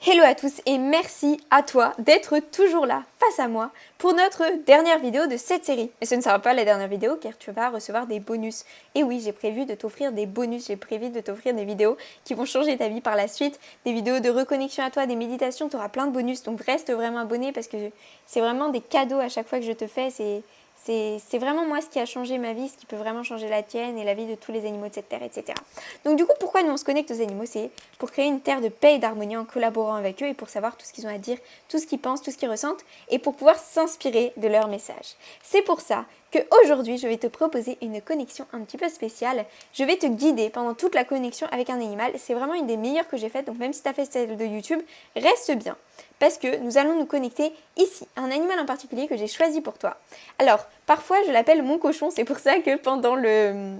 Hello à tous et merci à toi d'être toujours là face à moi pour notre dernière vidéo de cette série. Mais ce ne sera pas la dernière vidéo car tu vas recevoir des bonus. Et oui, j'ai prévu de t'offrir des bonus, j'ai prévu de t'offrir des vidéos qui vont changer ta vie par la suite, des vidéos de reconnexion à toi, des méditations, tu auras plein de bonus. Donc reste vraiment abonné parce que c'est vraiment des cadeaux à chaque fois que je te fais. C'est vraiment moi ce qui a changé ma vie, ce qui peut vraiment changer la tienne et la vie de tous les animaux de cette terre, etc. Donc du coup, pourquoi nous on se connecte aux animaux? C'est pour créer une terre de paix et d'harmonie en collaborant avec eux et pour savoir tout ce qu'ils ont à dire, tout ce qu'ils pensent, tout ce qu'ils ressentent et pour pouvoir s'inspirer de leur message. C'est pour ça qu'aujourd'hui, je vais te proposer une connexion un petit peu spéciale. Je vais te guider pendant toute la connexion avec un animal. C'est vraiment une des meilleures que j'ai faites, donc même si tu as fait celle de YouTube, reste bien. Parce que nous allons nous connecter ici, à un animal en particulier que j'ai choisi pour toi. Alors, parfois je l'appelle mon cochon, c'est pour ça que pendant le...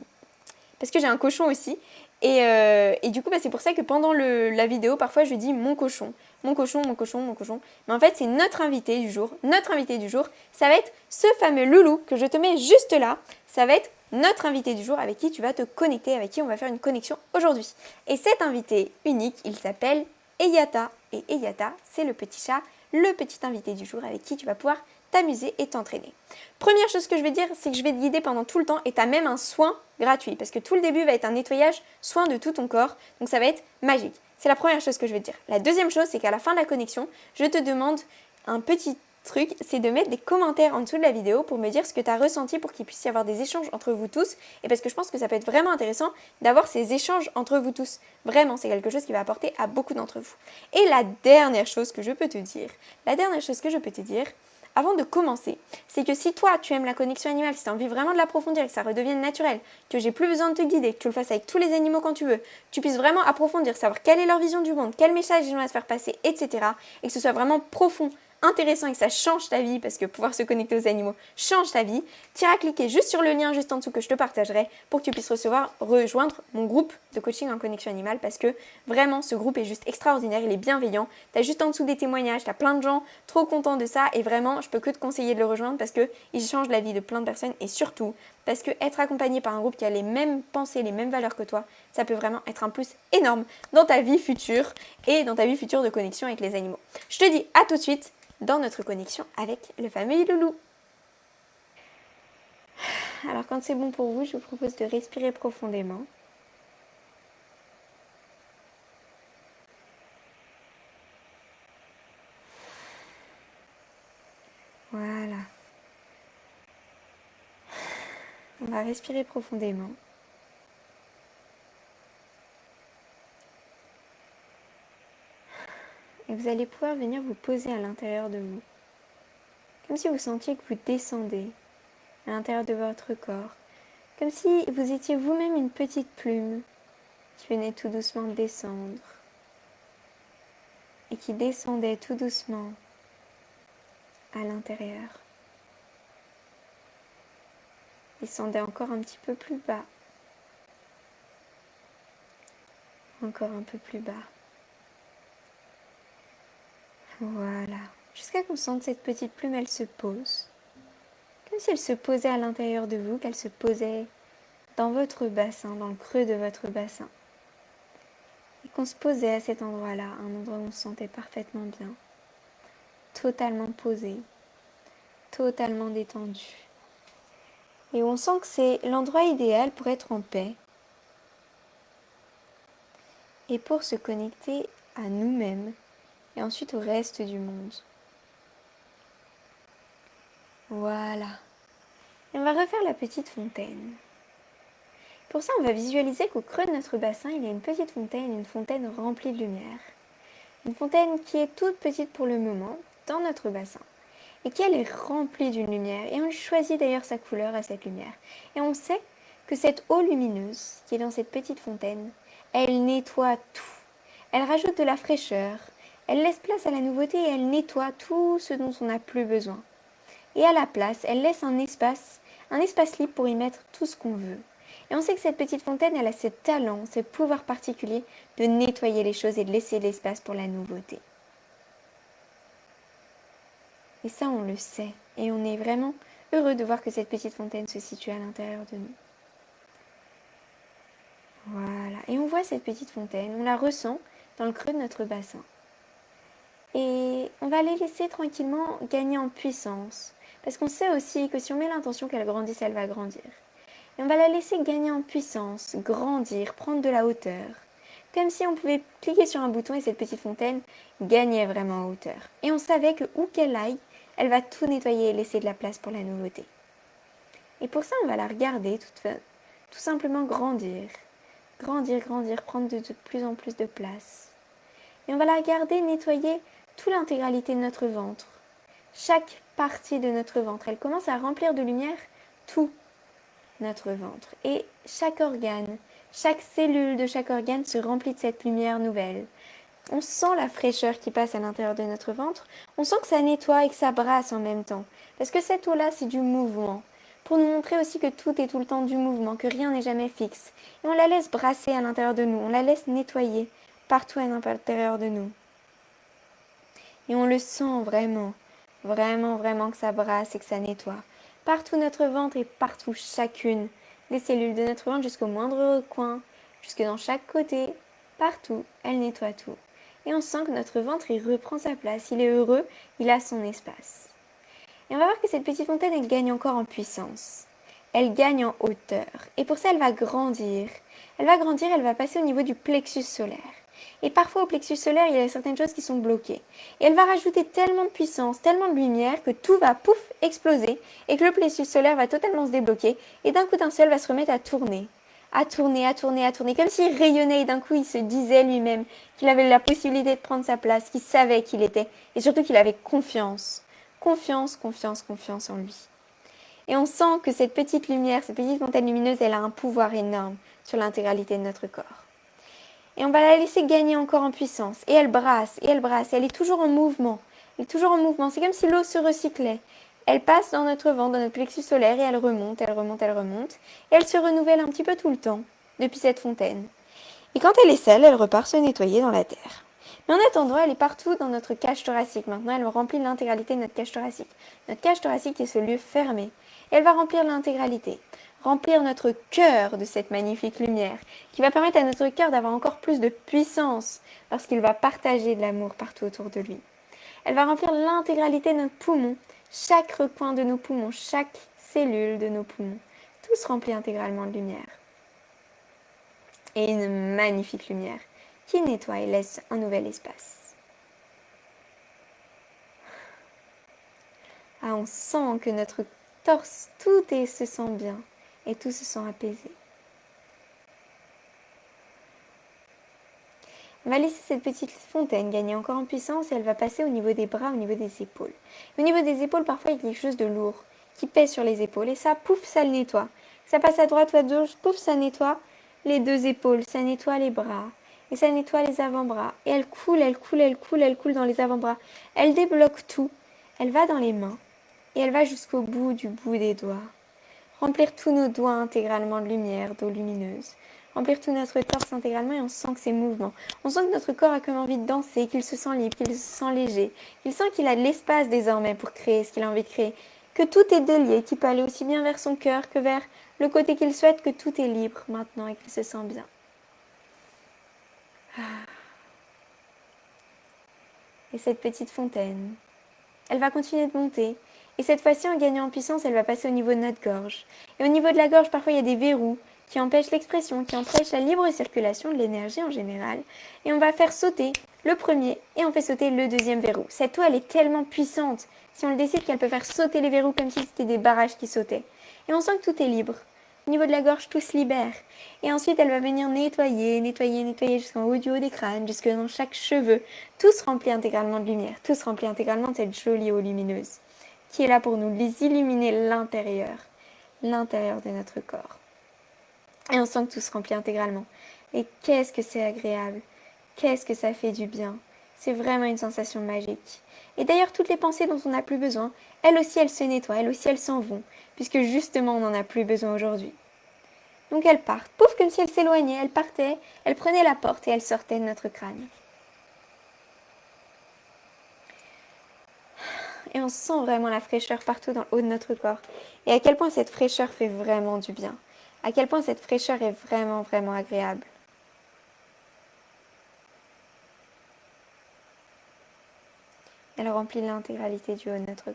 Parce que j'ai un cochon aussi, et du coup, c'est pour ça que pendant la vidéo, parfois je dis mon cochon, mon cochon, mon cochon, mon cochon. Mais en fait, c'est notre invité du jour. Notre invité du jour, ça va être ce fameux loulou que je te mets juste là. Ça va être notre invité du jour avec qui tu vas te connecter, avec qui on va faire une connexion aujourd'hui. Et cet invité unique, il s'appelle Eyata. Et Eyata, c'est le petit chat, le petit invité du jour avec qui tu vas pouvoir t'amuser et t'entraîner. Première chose que je vais dire, c'est que je vais te guider pendant tout le temps et tu as même un soin gratuit parce que tout le début va être un nettoyage, soin de tout ton corps, donc ça va être magique. C'est la première chose que je vais te dire. La deuxième chose, c'est qu'à la fin de la connexion, je te demande un petit truc, c'est de mettre des commentaires en dessous de la vidéo pour me dire ce que tu as ressenti pour qu'il puisse y avoir des échanges entre vous tous et parce que je pense que ça peut être vraiment intéressant d'avoir ces échanges entre vous tous. Vraiment, c'est quelque chose qui va apporter à beaucoup d'entre vous. Et la dernière chose que je peux te dire, avant de commencer, c'est que si toi tu aimes la connexion animale, si tu as envie vraiment de l'approfondir, que ça redevienne naturel, que j'ai plus besoin de te guider, que tu le fasses avec tous les animaux quand tu veux, que tu puisses vraiment approfondir, savoir quelle est leur vision du monde, quel message ils ont à te faire passer, etc. Et que ce soit vraiment profond, intéressant et que ça change ta vie, parce que pouvoir se connecter aux animaux change ta vie, tu iras cliquer juste sur le lien juste en dessous que je te partagerai pour que tu puisses rejoindre mon groupe de coaching en connexion animale parce que vraiment ce groupe est juste extraordinaire, il est bienveillant, tu as juste en dessous des témoignages, tu as plein de gens trop contents de ça et vraiment je peux que te conseiller de le rejoindre parce qu'il change la vie de plein de personnes et surtout parce que être accompagné par un groupe qui a les mêmes pensées, les mêmes valeurs que toi, ça peut vraiment être un plus énorme dans ta vie future et dans ta vie future de connexion avec les animaux. Je te dis à tout de suite dans notre connexion avec le fameux loulou. Alors quand c'est bon pour vous, je vous propose de respirer profondément. Voilà. On va respirer profondément. Et vous allez pouvoir venir vous poser à l'intérieur de vous. Comme si vous sentiez que vous descendez à l'intérieur de votre corps. Comme si vous étiez vous-même une petite plume qui venait tout doucement descendre. Et qui descendait tout doucement à l'intérieur. Descendait encore un petit peu plus bas. Encore un peu plus bas. Voilà. Jusqu'à qu'on sente cette petite plume, elle se pose. Comme si elle se posait à l'intérieur de vous, qu'elle se posait dans votre bassin, dans le creux de votre bassin. Et qu'on se posait à cet endroit-là, un endroit où on se sentait parfaitement bien. Totalement posé. Totalement détendu. Et on sent que c'est l'endroit idéal pour être en paix. Et pour se connecter à nous-mêmes et ensuite au reste du monde. Voilà. Et on va refaire la petite fontaine. Pour ça, on va visualiser qu'au creux de notre bassin, il y a une petite fontaine, une fontaine remplie de lumière. Une fontaine qui est toute petite pour le moment, dans notre bassin. Et qui elle est remplie d'une lumière. Et on choisit d'ailleurs sa couleur à cette lumière. Et on sait que cette eau lumineuse qui est dans cette petite fontaine, elle nettoie tout. Elle rajoute de la fraîcheur, elle laisse place à la nouveauté et elle nettoie tout ce dont on n'a plus besoin. Et à la place, elle laisse un espace libre pour y mettre tout ce qu'on veut. Et on sait que cette petite fontaine, elle a ce talent, ce pouvoir particulier de nettoyer les choses et de laisser l'espace pour la nouveauté. Et ça, on le sait. Et on est vraiment heureux de voir que cette petite fontaine se situe à l'intérieur de nous. Voilà. Et on voit cette petite fontaine, on la ressent dans le creux de notre bassin. Et on va les laisser tranquillement gagner en puissance. Parce qu'on sait aussi que si on met l'intention qu'elle grandisse, elle va grandir. Et on va la laisser gagner en puissance, grandir, prendre de la hauteur. Comme si on pouvait cliquer sur un bouton et cette petite fontaine gagnait vraiment en hauteur. Et on savait que où qu'elle aille, elle va tout nettoyer et laisser de la place pour la nouveauté. Et pour ça, on va la regarder tout simplement grandir. Grandir, grandir, prendre de plus en plus de place. Et on va la regarder nettoyer toute l'intégralité de notre ventre. Chaque partie de notre ventre. Elle commence à remplir de lumière tout notre ventre. Et chaque organe, chaque cellule de chaque organe se remplit de cette lumière nouvelle. On sent la fraîcheur qui passe à l'intérieur de notre ventre. On sent que ça nettoie et que ça brasse en même temps. Parce que cette eau-là, c'est du mouvement. Pour nous montrer aussi que tout est tout le temps du mouvement, que rien n'est jamais fixe. Et on la laisse brasser à l'intérieur de nous. On la laisse nettoyer partout à l'intérieur de nous. Et on le sent vraiment, vraiment, vraiment que ça brasse et que ça nettoie. Partout notre ventre et partout chacune des cellules de notre ventre jusqu'au moindre coin, jusque dans chaque côté, partout, elle nettoie tout. Et on sent que notre ventre, il reprend sa place, il est heureux, il a son espace. Et on va voir que cette petite fontaine, elle gagne encore en puissance. Elle gagne en hauteur. Et pour ça, elle va grandir. Elle va grandir, elle va passer au niveau du plexus solaire. Et parfois, au plexus solaire, il y a certaines choses qui sont bloquées. Et elle va rajouter tellement de puissance, tellement de lumière, que tout va, pouf, exploser. Et que le plexus solaire va totalement se débloquer. Et d'un coup d'un seul, va se remettre à tourner. À tourner, à tourner, à tourner. Comme s'il rayonnait et d'un coup, il se disait lui-même qu'il avait la possibilité de prendre sa place, qu'il savait qu'il était. Et surtout qu'il avait confiance. Confiance, confiance, confiance en lui. Et on sent que cette petite lumière, cette petite fontaine lumineuse, elle a un pouvoir énorme sur l'intégralité de notre corps. Et on va la laisser gagner encore en puissance. Et elle brasse, et elle brasse. Et elle est toujours en mouvement. Elle est toujours en mouvement. C'est comme si l'eau se recyclait. Elle passe dans notre ventre, dans notre plexus solaire, et elle remonte, elle remonte, elle remonte. Et elle se renouvelle un petit peu tout le temps, depuis cette fontaine. Et quand elle est sale, elle repart se nettoyer dans la terre. Mais en attendant, elle est partout dans notre cage thoracique. Maintenant, elle remplit l'intégralité de notre cage thoracique. Notre cage thoracique est ce lieu fermé. Et elle va remplir l'intégralité. Remplir notre cœur de cette magnifique lumière, qui va permettre à notre cœur d'avoir encore plus de puissance, parce qu'il va partager de l'amour partout autour de lui. Elle va remplir l'intégralité de notre poumon, chaque recoin de nos poumons, chaque cellule de nos poumons. Tout se remplit intégralement de lumière. Et une magnifique lumière qui nettoie et laisse un nouvel espace. Ah, on sent que notre torse, se sent bien et tout se sent apaisé. On va laisser cette petite fontaine gagner encore en puissance et elle va passer au niveau des bras, au niveau des épaules. Au niveau des épaules, parfois il y a quelque chose de lourd qui pèse sur les épaules et ça, pouf, ça le nettoie. Ça passe à droite ou à gauche, pouf, ça nettoie les deux épaules, ça nettoie les bras et ça nettoie les avant-bras. Et elle coule, elle coule, elle coule, elle coule dans les avant-bras. Elle débloque tout. Elle va dans les mains et elle va jusqu'au bout du bout des doigts. Remplir tous nos doigts intégralement de lumière, d'eau lumineuse. Remplir tout notre torse intégralement et on sent que c'est mouvement. On sent que notre corps a comme envie de danser, qu'il se sent libre, qu'il se sent léger. Il sent qu'il a de l'espace désormais pour créer ce qu'il a envie de créer. Que tout est délié, qu'il peut aller aussi bien vers son cœur que vers le côté qu'il souhaite, que tout est libre maintenant et qu'il se sent bien. Et cette petite fontaine, elle va continuer de monter. Et cette fois-ci, en gagnant en puissance, elle va passer au niveau de notre gorge. Et au niveau de la gorge, parfois, il y a des verrous qui empêchent l'expression, qui empêchent la libre circulation de l'énergie en général. Et on va faire sauter le premier et on fait sauter le deuxième verrou. Cette eau, elle est tellement puissante, si on le décide, qu'elle peut faire sauter les verrous comme si c'était des barrages qui sautaient. Et on sent que tout est libre. Au niveau de la gorge, tout se libère. Et ensuite, elle va venir nettoyer, nettoyer, nettoyer jusqu'en haut du haut des crânes, jusque dans chaque cheveu. Tout se remplit intégralement de lumière. Tout se remplit intégralement de cette jolie eau lumineuse qui est là pour nous illuminer l'intérieur de notre corps. Et on sent que tout se remplit intégralement. Et qu'est-ce que c'est agréable, qu'est-ce que ça fait du bien. C'est vraiment une sensation magique. Et d'ailleurs, toutes les pensées dont on n'a plus besoin, elles aussi, elles se nettoient, elles aussi, elles s'en vont, puisque justement, on n'en a plus besoin aujourd'hui. Donc elles partent, pouf, comme si elles s'éloignaient, elles partaient, elles prenaient la porte et elles sortaient de notre crâne. Et on sent vraiment la fraîcheur partout dans le haut de notre corps. Et à quel point cette fraîcheur fait vraiment du bien. À quel point cette fraîcheur est vraiment, vraiment agréable. Elle remplit l'intégralité du haut de notre corps.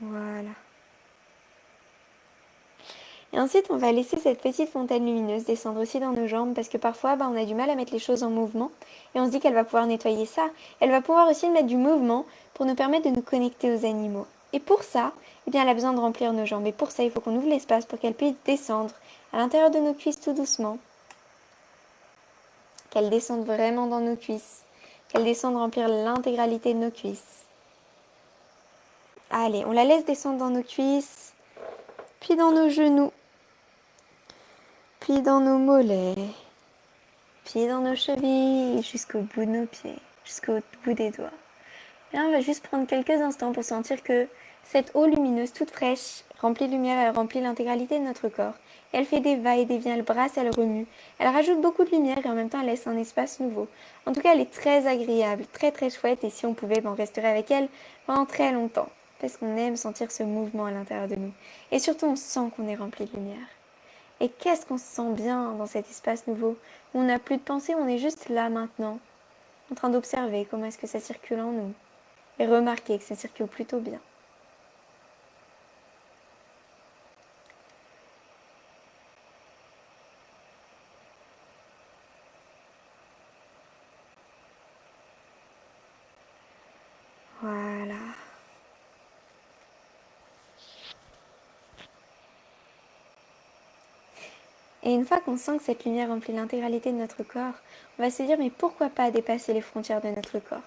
Voilà. Et ensuite, on va laisser cette petite fontaine lumineuse descendre aussi dans nos jambes parce que parfois, on a du mal à mettre les choses en mouvement et on se dit qu'elle va pouvoir nettoyer ça. Elle va pouvoir aussi mettre du mouvement pour nous permettre de nous connecter aux animaux. Et pour ça, elle a besoin de remplir nos jambes. Et pour ça, il faut qu'on ouvre l'espace pour qu'elle puisse descendre à l'intérieur de nos cuisses tout doucement. Qu'elle descende vraiment dans nos cuisses. Qu'elle descende remplir l'intégralité de nos cuisses. Allez, on la laisse descendre dans nos cuisses, puis dans nos genoux. Puis dans nos mollets, puis dans nos chevilles, jusqu'au bout de nos pieds, jusqu'au bout des doigts. Et là, on va juste prendre quelques instants pour sentir que cette eau lumineuse toute fraîche, remplie de lumière, elle remplit l'intégralité de notre corps. Et elle fait des va-et-vient, elle brasse, elle remue. Elle rajoute beaucoup de lumière et en même temps, elle laisse un espace nouveau. En tout cas, elle est très agréable, très très chouette. Et si on pouvait, on resterait avec elle pendant très longtemps. Parce qu'on aime sentir ce mouvement à l'intérieur de nous. Et surtout, on sent qu'on est rempli de lumière. Et qu'est-ce qu'on se sent bien dans cet espace nouveau, où on n'a plus de pensée, on est juste là maintenant, en train d'observer comment est-ce que ça circule en nous, et remarquer que ça circule plutôt bien. Voilà. Et une fois qu'on sent que cette lumière remplit l'intégralité de notre corps, on va se dire mais pourquoi pas dépasser les frontières de notre corps.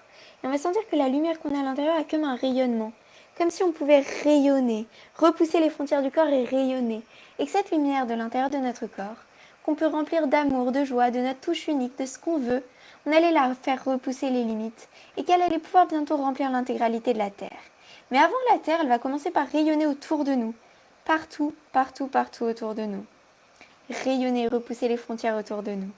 Et on va sentir que la lumière qu'on a à l'intérieur a comme un rayonnement, comme si on pouvait rayonner, repousser les frontières du corps et rayonner. Et que cette lumière de l'intérieur de notre corps, qu'on peut remplir d'amour, de joie, de notre touche unique, de ce qu'on veut, on allait la faire repousser les limites et qu'elle allait pouvoir bientôt remplir l'intégralité de la Terre. Mais avant la Terre, elle va commencer par rayonner autour de nous, partout, partout, partout autour de nous. Rayonner, repousser les frontières autour de nous.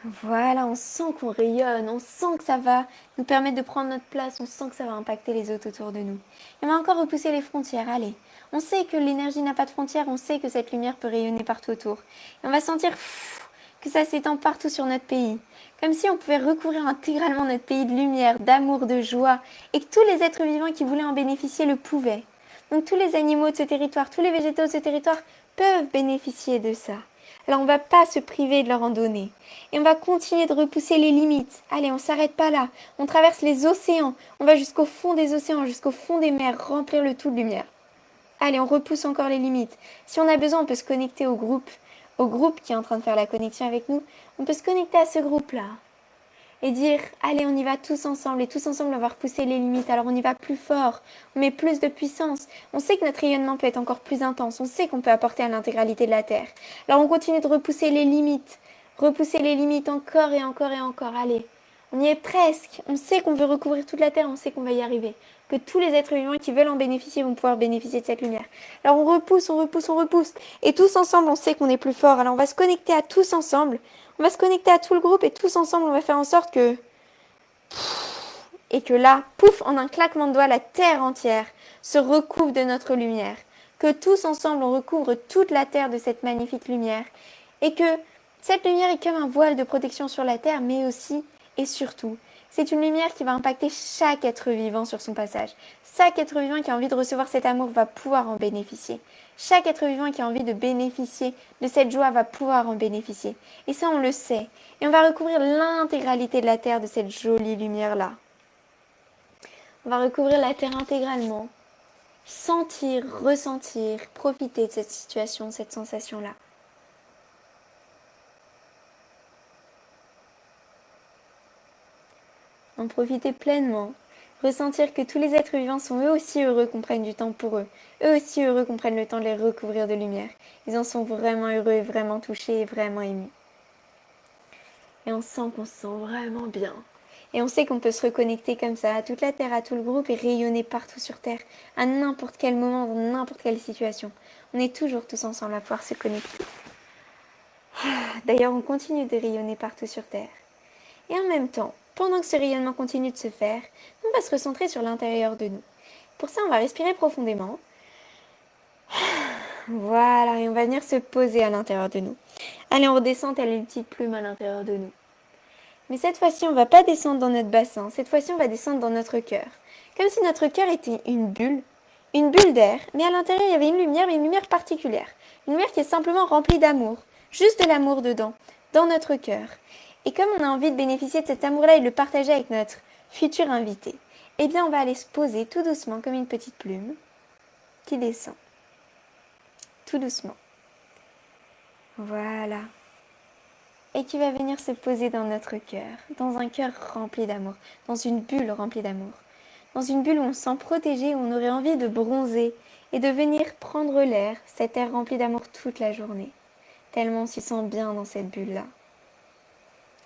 Voilà, on sent qu'on rayonne, on sent que ça va nous permettre de prendre notre place, on sent que ça va impacter les autres autour de nous. Et on va encore repousser les frontières, allez. On sait que l'énergie n'a pas de frontières, on sait que cette lumière peut rayonner partout autour. Et on va sentir que ça s'étend partout sur notre pays. Comme si on pouvait recouvrir intégralement notre pays de lumière, d'amour, de joie, et que tous les êtres vivants qui voulaient en bénéficier le pouvaient. Donc tous les animaux de ce territoire, tous les végétaux de ce territoire peuvent bénéficier de ça. Alors on ne va pas se priver de leur en donner. Et on va continuer de repousser les limites. Allez, on ne s'arrête pas là. On traverse les océans. On va jusqu'au fond des océans, jusqu'au fond des mers, remplir le tout de lumière. Allez, on repousse encore les limites. Si on a besoin, on peut se connecter au groupe qui est en train de faire la connexion avec nous. On peut se connecter à ce groupe-là. Et dire, allez, on y va tous ensemble, et tous ensemble, on va repousser les limites. Alors on y va plus fort, on met plus de puissance. On sait que notre rayonnement peut être encore plus intense, on sait qu'on peut apporter à l'intégralité de la Terre. Alors on continue de repousser les limites encore et encore et encore. Allez, on y est presque. On sait qu'on veut recouvrir toute la Terre, on sait qu'on va y arriver. Que tous les êtres vivants qui veulent en bénéficier vont pouvoir bénéficier de cette lumière. Alors on repousse, on repousse, on repousse. Et tous ensemble, on sait qu'on est plus fort. Alors on va se connecter à tous ensemble. On va se connecter à tout le groupe et tous ensemble, on va faire en sorte que... Et que là, pouf, en un claquement de doigts, la Terre entière se recouvre de notre lumière. Que tous ensemble, on recouvre toute la Terre de cette magnifique lumière. Et que cette lumière est comme un voile de protection sur la Terre, mais aussi et surtout, c'est une lumière qui va impacter chaque être vivant sur son passage. Chaque être vivant qui a envie de recevoir cet amour va pouvoir en bénéficier. Chaque être vivant qui a envie de bénéficier de cette joie va pouvoir en bénéficier. Et ça, on le sait. Et on va recouvrir l'intégralité de la Terre de cette jolie lumière-là. On va recouvrir la Terre intégralement. Sentir, ressentir, profiter de cette situation, cette sensation-là. En profiter pleinement. Ressentir que tous les êtres vivants sont eux aussi heureux qu'on prenne du temps pour eux. Eux aussi heureux qu'on prenne le temps de les recouvrir de lumière. Ils en sont vraiment heureux, vraiment touchés et vraiment émus. Et on sent qu'on se sent vraiment bien. Et on sait qu'on peut se reconnecter comme ça à toute la Terre, à tout le groupe et rayonner partout sur Terre, à n'importe quel moment, dans n'importe quelle situation. On est toujours tous ensemble à pouvoir se connecter. D'ailleurs, on continue de rayonner partout sur Terre. Et en même temps, pendant que ce rayonnement continue de se faire, on va se recentrer sur l'intérieur de nous. Pour ça, on va respirer profondément. Voilà, et on va venir se poser à l'intérieur de nous. Allez, on redescend telle une petite plume à l'intérieur de nous. Mais cette fois-ci, on ne va pas descendre dans notre bassin. Cette fois-ci, on va descendre dans notre cœur. Comme si notre cœur était une bulle d'air, mais à l'intérieur, il y avait une lumière, mais une lumière particulière. Une lumière qui est simplement remplie d'amour. Juste de l'amour dedans, dans notre cœur. Et comme on a envie de bénéficier de cet amour-là et de le partager avec notre futur invité, eh bien, on va aller se poser tout doucement, comme une petite plume, qui descend. Tout doucement. Voilà. Et qui va venir se poser dans notre cœur, dans un cœur rempli d'amour, dans une bulle remplie d'amour, dans une bulle où on se sent protégé, où on aurait envie de bronzer et de venir prendre l'air, cet air rempli d'amour toute la journée, tellement on s'y sent bien dans cette bulle-là,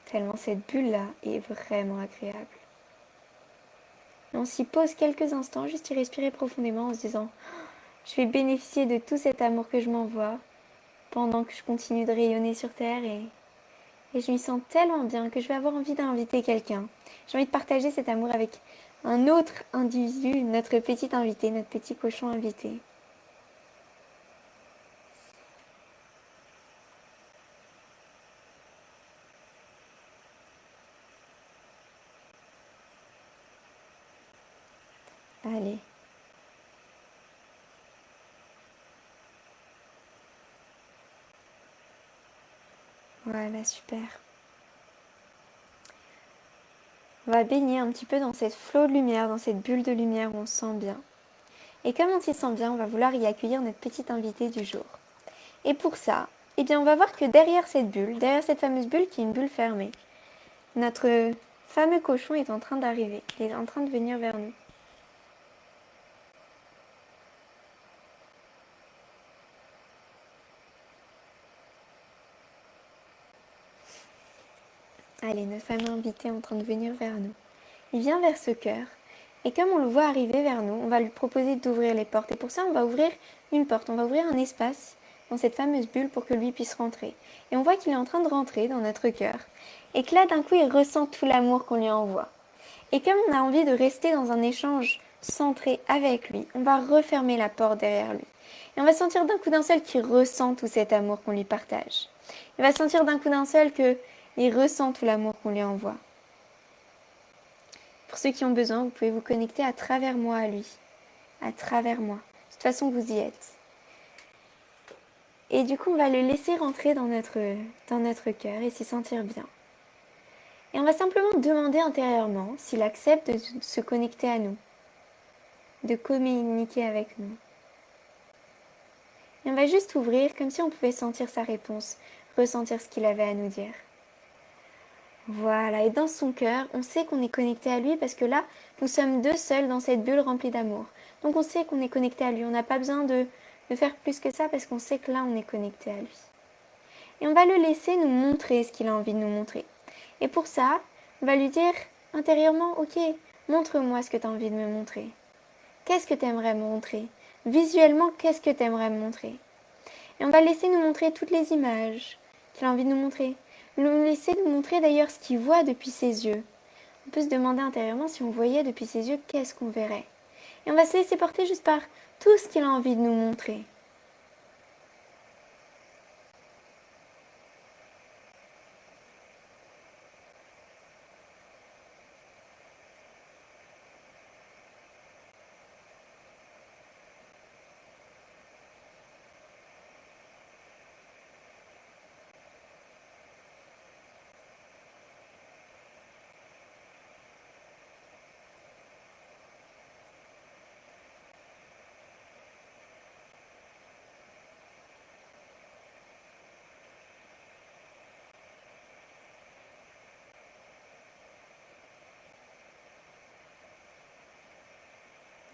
tellement cette bulle-là est vraiment agréable. Et on s'y pose quelques instants, juste y respirer profondément en se disant « Je vais bénéficier de tout cet amour que je m'envoie pendant que je continue de rayonner sur Terre et je m'y sens tellement bien que je vais avoir envie d'inviter quelqu'un. J'ai envie de partager cet amour avec un autre individu, notre petit invité, notre petit cochon invité. » Allez. Voilà, super. On va baigner un petit peu dans cette flot de lumière, dans cette bulle de lumière où on se sent bien. Et comme on s'y sent bien, on va vouloir y accueillir notre petit invité du jour. Et pour ça, eh bien, on va voir que derrière cette bulle, derrière cette fameuse bulle qui est une bulle fermée, notre fameux cochon est en train d'arriver. Il est en train de venir vers nous. Allez, notre fameux invité est en train de venir vers nous. Il vient vers ce cœur. Et comme on le voit arriver vers nous, on va lui proposer d'ouvrir les portes. Et pour ça, on va ouvrir une porte. On va ouvrir un espace dans cette fameuse bulle pour que lui puisse rentrer. Et on voit qu'il est en train de rentrer dans notre cœur. Et que là, d'un coup, il ressent tout l'amour qu'on lui envoie. Et comme on a envie de rester dans un échange centré avec lui, on va refermer la porte derrière lui. Et on va sentir d'un coup d'un seul qu'il ressent tout cet amour qu'on lui partage. Il va sentir d'un coup d'un seul qu'il ressent tout l'amour qu'on lui envoie. Pour ceux qui ont besoin, vous pouvez vous connecter à travers moi à lui. À travers moi. De toute façon, vous y êtes. Et du coup, on va le laisser rentrer dans notre cœur et s'y sentir bien. Et on va simplement demander intérieurement s'il accepte de se connecter à nous, de communiquer avec nous. Et on va juste ouvrir comme si on pouvait sentir sa réponse, ressentir ce qu'il avait à nous dire. Voilà, et dans son cœur, on sait qu'on est connecté à lui parce que là, nous sommes deux seuls dans cette bulle remplie d'amour. Donc on sait qu'on est connecté à lui, on n'a pas besoin de faire plus que ça parce qu'on sait que là, on est connecté à lui. Et on va le laisser nous montrer ce qu'il a envie de nous montrer. Et pour ça, on va lui dire intérieurement, ok, montre-moi ce que tu as envie de me montrer. Qu'est-ce que tu aimerais me montrer? Visuellement, qu'est-ce que tu aimerais me montrer? Et on va le laisser nous montrer toutes les images qu'il a envie de nous montrer. Nous laisser nous montrer d'ailleurs ce qu'il voit depuis ses yeux. On peut se demander intérieurement si on voyait depuis ses yeux, qu'est-ce qu'on verrait? Et on va se laisser porter juste par tout ce qu'il a envie de nous montrer.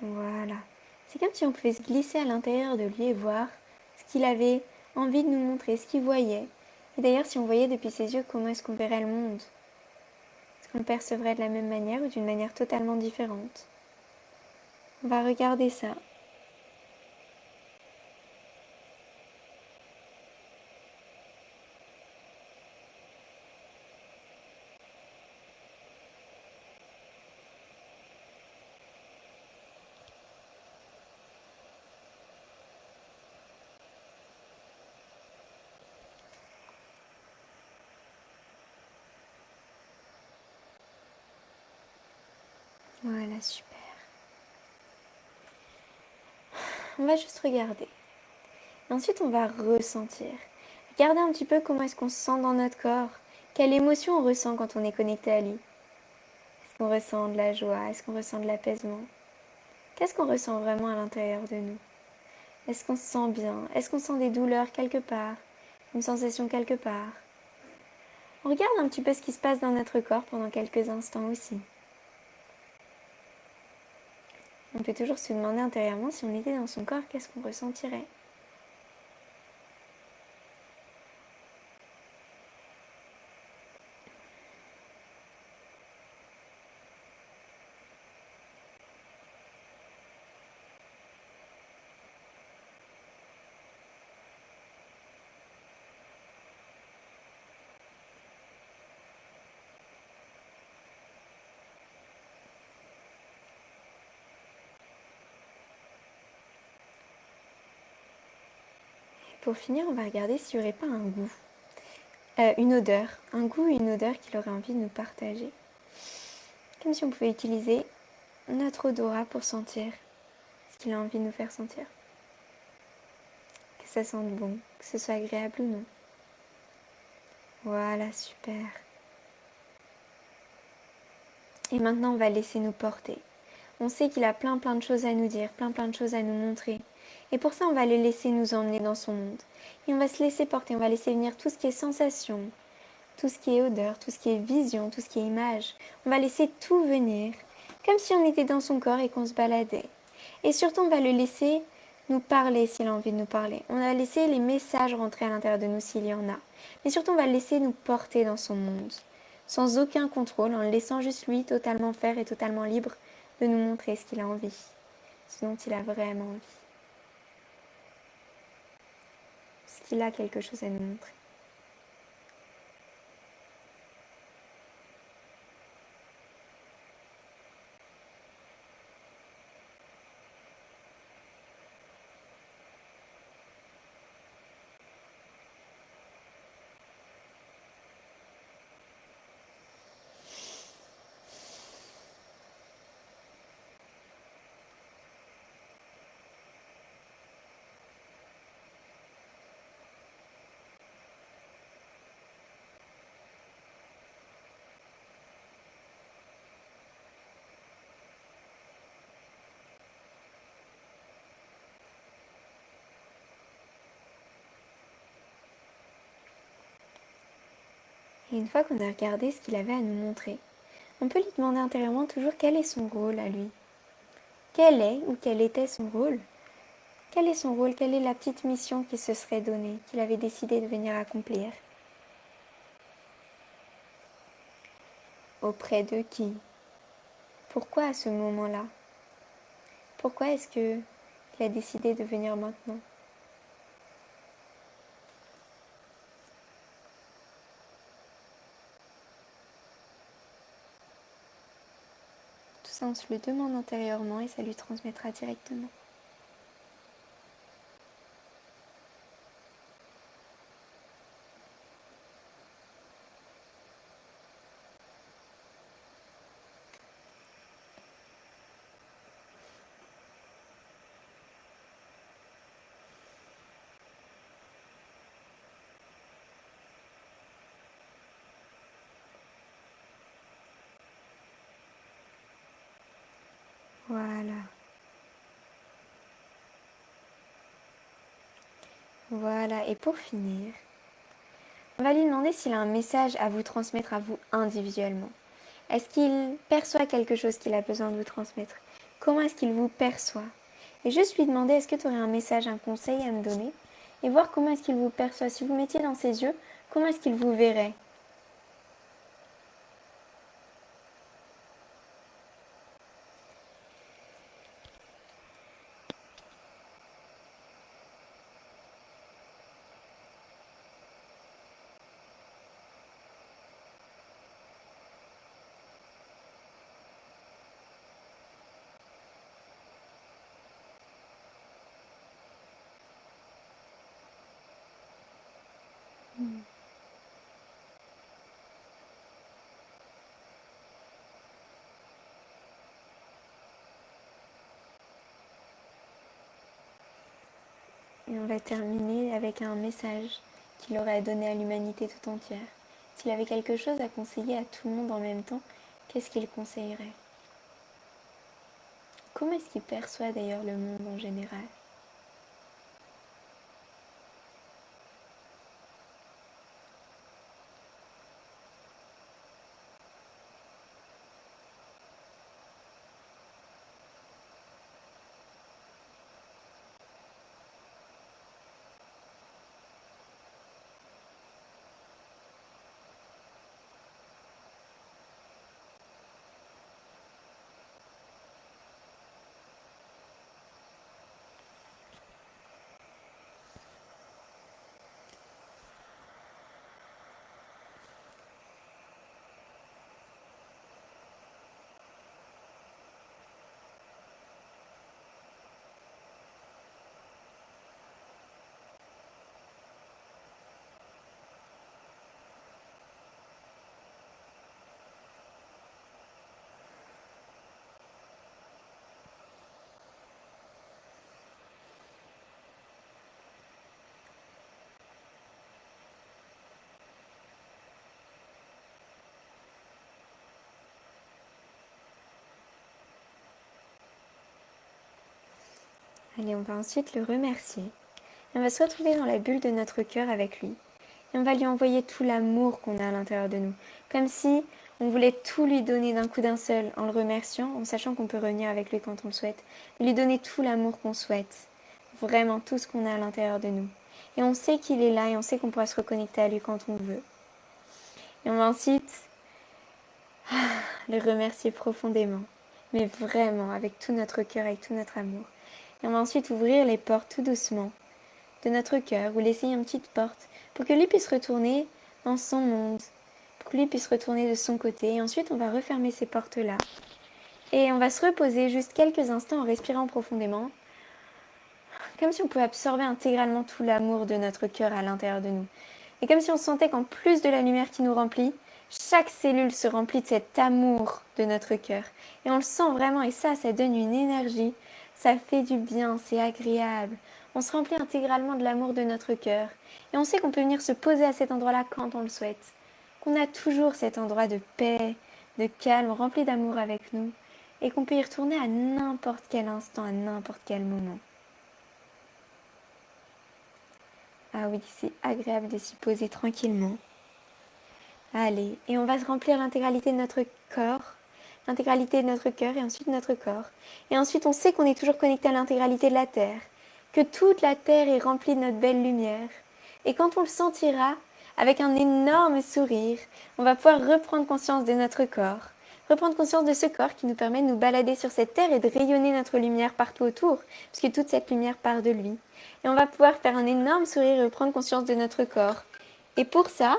Voilà. C'est comme si on pouvait se glisser à l'intérieur de lui et voir ce qu'il avait envie de nous montrer, ce qu'il voyait. Et d'ailleurs, si on voyait depuis ses yeux, comment est-ce qu'on verrait le monde? Est-ce qu'on le percevrait de la même manière ou d'une manière totalement différente? On va regarder ça. Voilà, super. On va juste regarder. Et ensuite, on va ressentir. Regardez un petit peu comment est-ce qu'on se sent dans notre corps. Quelle émotion on ressent quand on est connecté à lui. Est-ce qu'on ressent de la joie? Est-ce qu'on ressent de l'apaisement? Qu'est-ce qu'on ressent vraiment à l'intérieur de nous? Est-ce qu'on se sent bien? Est-ce qu'on sent des douleurs quelque part? Une sensation quelque part? On regarde un petit peu ce qui se passe dans notre corps pendant quelques instants aussi. On peut toujours se demander intérieurement si on était dans son corps, qu'est-ce qu'on ressentirait? Pour finir, on va regarder s'il n'y aurait pas un goût, une odeur, un goût et une odeur qu'il aurait envie de nous partager. Comme si on pouvait utiliser notre odorat pour sentir ce qu'il a envie de nous faire sentir. Que ça sente bon, que ce soit agréable ou non. Voilà, super. Et maintenant, on va laisser nous porter. On sait qu'il a plein de choses à nous dire, plein de choses à nous montrer. Et pour ça, on va le laisser nous emmener dans son monde. Et on va se laisser porter, on va laisser venir tout ce qui est sensation, tout ce qui est odeur, tout ce qui est vision, tout ce qui est image. On va laisser tout venir, comme si on était dans son corps et qu'on se baladait. Et surtout, on va le laisser nous parler s'il a envie de nous parler. On va laisser les messages rentrer à l'intérieur de nous s'il y en a. Mais surtout, on va le laisser nous porter dans son monde, sans aucun contrôle, en le laissant juste lui totalement faire et totalement libre de nous montrer ce qu'il a envie, ce dont il a vraiment envie. Parce qu'il a quelque chose à nous montrer. Et une fois qu'on a regardé ce qu'il avait à nous montrer, on peut lui demander intérieurement toujours quel est son rôle à lui. Quel est ou quel était son rôle? Quel est son rôle? Quelle est la petite mission qu'il se serait donnée, qu'il avait décidé de venir accomplir? Auprès de qui? Pourquoi à ce moment-là? Pourquoi est-ce qu'il a décidé de venir maintenant? Tout ça, on se le demande intérieurement et ça lui transmettra directement. Voilà. Voilà, et pour finir, on va lui demander s'il a un message à vous transmettre à vous individuellement. Est-ce qu'il perçoit quelque chose qu'il a besoin de vous transmettre? Comment est-ce qu'il vous perçoit? Et juste lui demander est-ce que tu aurais un message, un conseil à me donner? Et voir comment est-ce qu'il vous perçoit. Si vous mettiez dans ses yeux, comment est-ce qu'il vous verrait? Et on va terminer avec un message qu'il aurait donné à l'humanité tout entière. S'il avait quelque chose à conseiller à tout le monde en même temps, qu'est-ce qu'il conseillerait? Comment est-ce qu'il perçoit d'ailleurs le monde en général? Allez, on va ensuite le remercier. On va se retrouver dans la bulle de notre cœur avec lui. Et on va lui envoyer tout l'amour qu'on a à l'intérieur de nous. Comme si on voulait tout lui donner d'un coup d'un seul, en le remerciant, en sachant qu'on peut revenir avec lui quand on le souhaite. Lui donner tout l'amour qu'on souhaite. Vraiment tout ce qu'on a à l'intérieur de nous. Et on sait qu'il est là et on sait qu'on pourra se reconnecter à lui quand on veut. Et on va ensuite le remercier profondément. Mais vraiment, avec tout notre cœur, avec tout notre amour. Et on va ensuite ouvrir les portes tout doucement de notre cœur ou laisser une petite porte pour que lui puisse retourner dans son monde, pour que lui puisse retourner de son côté. Et ensuite, on va refermer ces portes-là. Et on va se reposer juste quelques instants en respirant profondément, comme si on pouvait absorber intégralement tout l'amour de notre cœur à l'intérieur de nous. Et comme si on sentait qu'en plus de la lumière qui nous remplit, chaque cellule se remplit de cet amour de notre cœur. Et on le sent vraiment, et ça donne une énergie, ça fait du bien, c'est agréable. On se remplit intégralement de l'amour de notre cœur. Et on sait qu'on peut venir se poser à cet endroit-là quand on le souhaite. Qu'on a toujours cet endroit de paix, de calme, rempli d'amour avec nous. Et qu'on peut y retourner à n'importe quel instant, à n'importe quel moment. Ah oui, c'est agréable de s'y poser tranquillement. Allez, et on va se remplir l'intégralité de notre corps, l'intégralité de notre cœur et ensuite notre corps. Et ensuite, on sait qu'on est toujours connecté à l'intégralité de la Terre, que toute la Terre est remplie de notre belle lumière. Et quand on le sentira, avec un énorme sourire, on va pouvoir reprendre conscience de notre corps, reprendre conscience de ce corps qui nous permet de nous balader sur cette Terre et de rayonner notre lumière partout autour, puisque toute cette lumière part de lui. Et on va pouvoir faire un énorme sourire et reprendre conscience de notre corps. Et pour ça,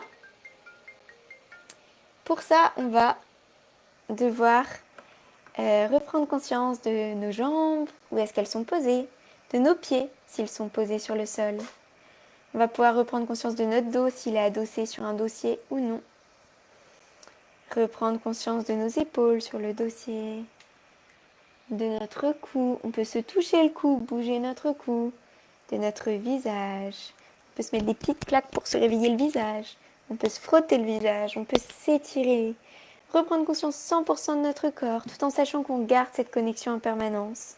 on va devoir reprendre conscience de nos jambes, où est-ce qu'elles sont posées, de nos pieds, s'ils sont posés sur le sol. On va pouvoir reprendre conscience de notre dos, s'il est adossé sur un dossier ou non. Reprendre conscience de nos épaules sur le dossier, de notre cou. On peut se toucher le cou, bouger notre cou, de notre visage. On peut se mettre des petites claques pour se réveiller le visage. On peut se frotter le visage, on peut s'étirer. Reprendre conscience 100% de notre corps, tout en sachant qu'on garde cette connexion en permanence.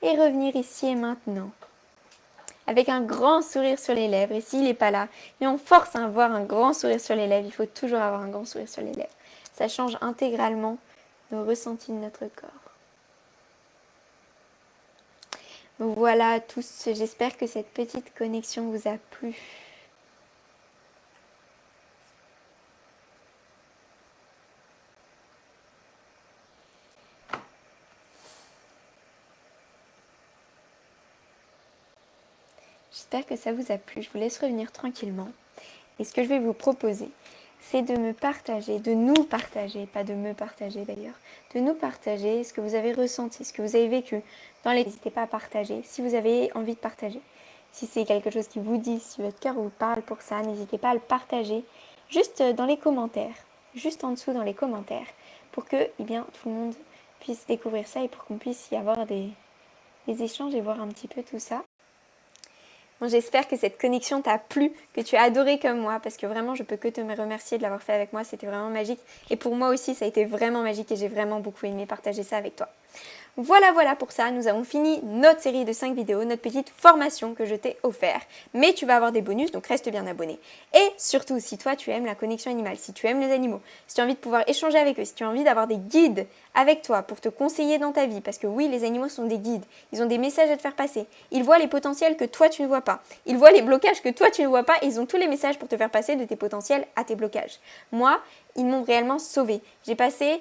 Et revenir ici et maintenant. Avec un grand sourire sur les lèvres. Et s'il n'est pas là, et on force à avoir un grand sourire sur les lèvres, il faut toujours avoir un grand sourire sur les lèvres. Ça change intégralement nos ressentis de notre corps. Donc voilà à tous, j'espère que cette petite connexion vous a plu. J'espère que ça vous a plu. Je vous laisse revenir tranquillement. Et ce que je vais vous proposer, c'est de me partager, de nous partager, pas de me partager d'ailleurs, de nous partager ce que vous avez ressenti, ce que vous avez vécu. N'hésitez pas à partager si vous avez envie de partager. Si c'est quelque chose qui vous dit, si votre cœur vous parle pour ça, n'hésitez pas à le partager juste dans les commentaires, juste en dessous dans les commentaires, pour que tout le monde puisse découvrir ça et pour qu'on puisse y avoir des échanges et voir un petit peu tout ça. Bon, j'espère que cette connexion t'a plu, que tu as adoré comme moi, parce que vraiment, je peux que te remercier de l'avoir fait avec moi, c'était vraiment magique. Et pour moi aussi, ça a été vraiment magique et j'ai vraiment beaucoup aimé partager ça avec toi. Voilà pour ça, nous avons fini notre série de 5 vidéos, notre petite formation que je t'ai offert. Mais tu vas avoir des bonus, donc reste bien abonné. Et surtout, si toi tu aimes la connexion animale, si tu aimes les animaux, si tu as envie de pouvoir échanger avec eux, si tu as envie d'avoir des guides avec toi pour te conseiller dans ta vie, parce que oui, les animaux sont des guides, ils ont des messages à te faire passer, ils voient les potentiels que toi tu ne vois pas, ils voient les blocages que toi tu ne vois pas, et ils ont tous les messages pour te faire passer de tes potentiels à tes blocages. Moi, ils m'ont réellement sauvée. J'ai passé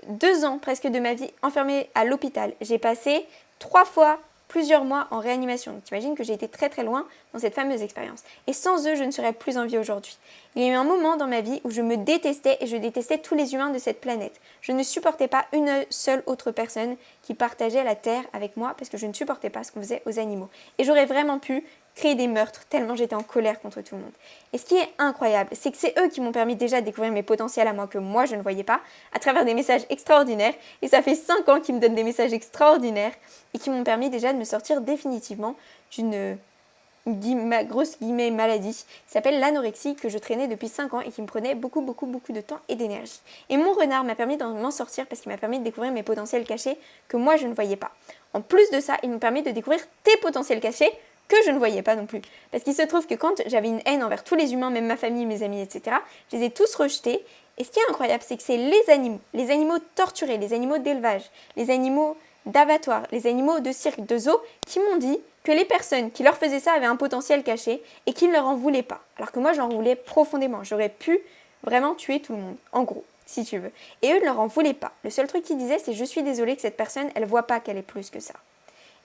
2 ans presque de ma vie enfermée à l'hôpital. J'ai passé 3 fois plusieurs mois en réanimation. Donc t'imagines que j'ai été très très loin dans cette fameuse expérience. Et sans eux, je ne serais plus en vie aujourd'hui. Il y a eu un moment dans ma vie où je me détestais et je détestais tous les humains de cette planète. Je ne supportais pas une seule autre personne qui partageait la terre avec moi parce que je ne supportais pas ce qu'on faisait aux animaux. Et j'aurais vraiment pu créer des meurtres tellement j'étais en colère contre tout le monde. Et ce qui est incroyable, c'est que c'est eux qui m'ont permis déjà de découvrir mes potentiels à moi que moi je ne voyais pas à travers des messages extraordinaires. Et ça fait 5 ans qu'ils me donnent des messages extraordinaires et qui m'ont permis déjà de me sortir définitivement d'une grosse maladie qui s'appelle l'anorexie que je traînais depuis 5 ans et qui me prenait beaucoup de temps et d'énergie. Et mon renard m'a permis d'en sortir parce qu'il m'a permis de découvrir mes potentiels cachés que moi je ne voyais pas. En plus de ça, il m'a permis de découvrir tes potentiels cachés que je ne voyais pas non plus. Parce qu'il se trouve que quand j'avais une haine envers tous les humains, même ma famille, mes amis, etc., je les ai tous rejetés. Et ce qui est incroyable, c'est que c'est les animaux torturés, les animaux d'élevage, les animaux d'abattoir, les animaux de cirque, de zoo, qui m'ont dit que les personnes qui leur faisaient ça avaient un potentiel caché et qu'ils ne leur en voulaient pas. Alors que moi, j'en voulais profondément. J'aurais pu vraiment tuer tout le monde, en gros, si tu veux. Et eux ne leur en voulaient pas. Le seul truc qu'ils disaient, c'est « je suis désolée que cette personne, elle voit pas qu'elle est plus que ça ».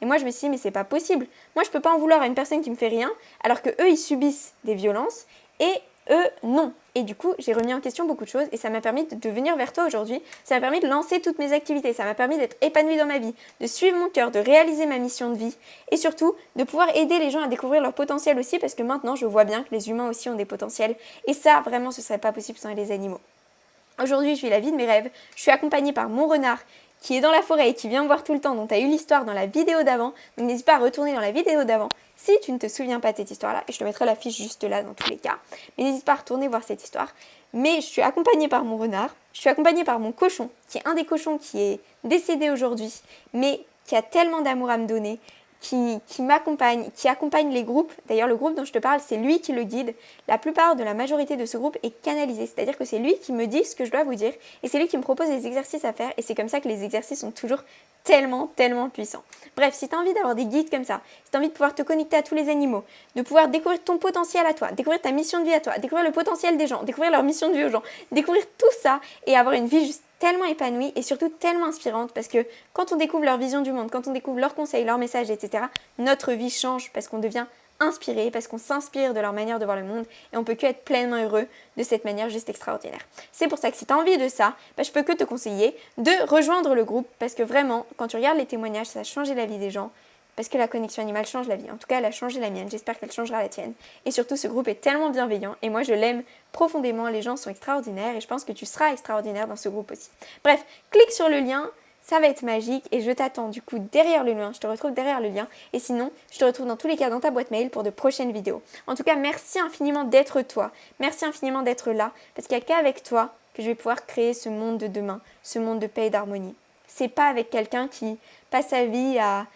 Et moi, je me suis dit, mais c'est pas possible. Moi, je peux pas en vouloir à une personne qui me fait rien, alors que eux, ils subissent des violences, et eux, non. Et du coup, j'ai remis en question beaucoup de choses, et ça m'a permis de venir vers toi aujourd'hui. Ça m'a permis de lancer toutes mes activités, ça m'a permis d'être épanouie dans ma vie, de suivre mon cœur, de réaliser ma mission de vie, et surtout, de pouvoir aider les gens à découvrir leur potentiel aussi, parce que maintenant, je vois bien que les humains aussi ont des potentiels, et ça, vraiment, ce serait pas possible sans les animaux. Aujourd'hui, je vis la vie de mes rêves, je suis accompagnée par mon renard, qui est dans la forêt et qui vient me voir tout le temps, dont tu as eu l'histoire dans la vidéo d'avant. Donc n'hésite pas à retourner dans la vidéo d'avant si tu ne te souviens pas de cette histoire-là. Et je te mettrai la fiche juste là dans tous les cas. Mais n'hésite pas à retourner voir cette histoire. Mais je suis accompagnée par mon renard, je suis accompagnée par mon cochon, qui est un des cochons qui est décédé aujourd'hui, mais qui a tellement d'amour à me donner, qui m'accompagne, qui accompagne les groupes. D'ailleurs, le groupe dont je te parle, c'est lui qui le guide. La plupart de la majorité de ce groupe est canalisé, c'est-à-dire que c'est lui qui me dit ce que je dois vous dire et c'est lui qui me propose des exercices à faire et c'est comme ça que les exercices sont toujours tellement puissants. Bref, si tu as envie d'avoir des guides comme ça, si tu as envie de pouvoir te connecter à tous les animaux, de pouvoir découvrir ton potentiel à toi, découvrir ta mission de vie à toi, découvrir le potentiel des gens, découvrir leur mission de vie aux gens, découvrir tout ça et avoir une vie juste tellement épanouie et surtout tellement inspirante parce que quand on découvre leur vision du monde, quand on découvre leurs conseils, leurs messages, etc., notre vie change parce qu'on devient inspiré, parce qu'on s'inspire de leur manière de voir le monde et on peut que être pleinement heureux de cette manière juste extraordinaire. C'est pour ça que si tu as envie de ça, je peux que te conseiller de rejoindre le groupe parce que vraiment, quand tu regardes les témoignages, ça a changé la vie des gens. Parce que la connexion animale change la vie. En tout cas, elle a changé la mienne. J'espère qu'elle changera la tienne. Et surtout, ce groupe est tellement bienveillant. Et moi, je l'aime profondément. Les gens sont extraordinaires. Et je pense que tu seras extraordinaire dans ce groupe aussi. Bref, clique sur le lien. Ça va être magique. Et je t'attends du coup derrière le lien. Je te retrouve derrière le lien. Et sinon, je te retrouve dans tous les cas dans ta boîte mail pour de prochaines vidéos. En tout cas, merci infiniment d'être toi. Merci infiniment d'être là. Parce qu'il n'y a qu'avec toi que je vais pouvoir créer ce monde de demain. Ce monde de paix et d'harmonie. C'est pas avec quelqu'un qui passe sa vie à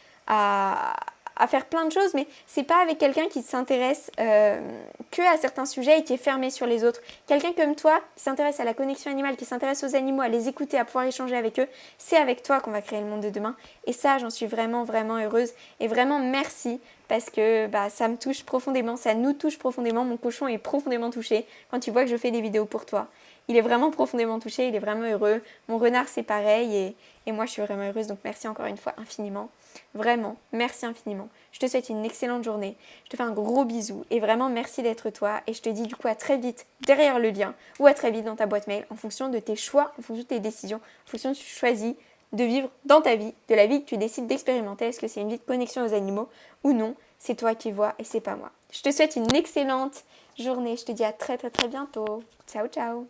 faire plein de choses, mais c'est pas avec quelqu'un qui s'intéresse que à certains sujets et qui est fermé sur les autres. Quelqu'un comme toi qui s'intéresse à la connexion animale, qui s'intéresse aux animaux, à les écouter, à pouvoir échanger avec eux, c'est avec toi qu'on va créer le monde de demain. Et ça, j'en suis vraiment heureuse. Et vraiment merci parce que ça me touche profondément, ça nous touche profondément. Mon cochon est profondément touché quand il voit que je fais des vidéos pour toi. Il est vraiment profondément touché, il est vraiment heureux. Mon renard, c'est pareil et moi, je suis vraiment heureuse. Donc, merci encore une fois infiniment. Vraiment, merci infiniment. Je te souhaite une excellente journée. Je te fais un gros bisou et vraiment merci d'être toi. Et je te dis du coup à très vite derrière le lien ou à très vite dans ta boîte mail en fonction de tes choix, en fonction de tes décisions, en fonction de ce que tu choisis de vivre dans ta vie, de la vie que tu décides d'expérimenter. Est-ce que c'est une vie de connexion aux animaux ou non? C'est toi qui vois et c'est pas moi. Je te souhaite une excellente journée. Je te dis à très bientôt. Ciao.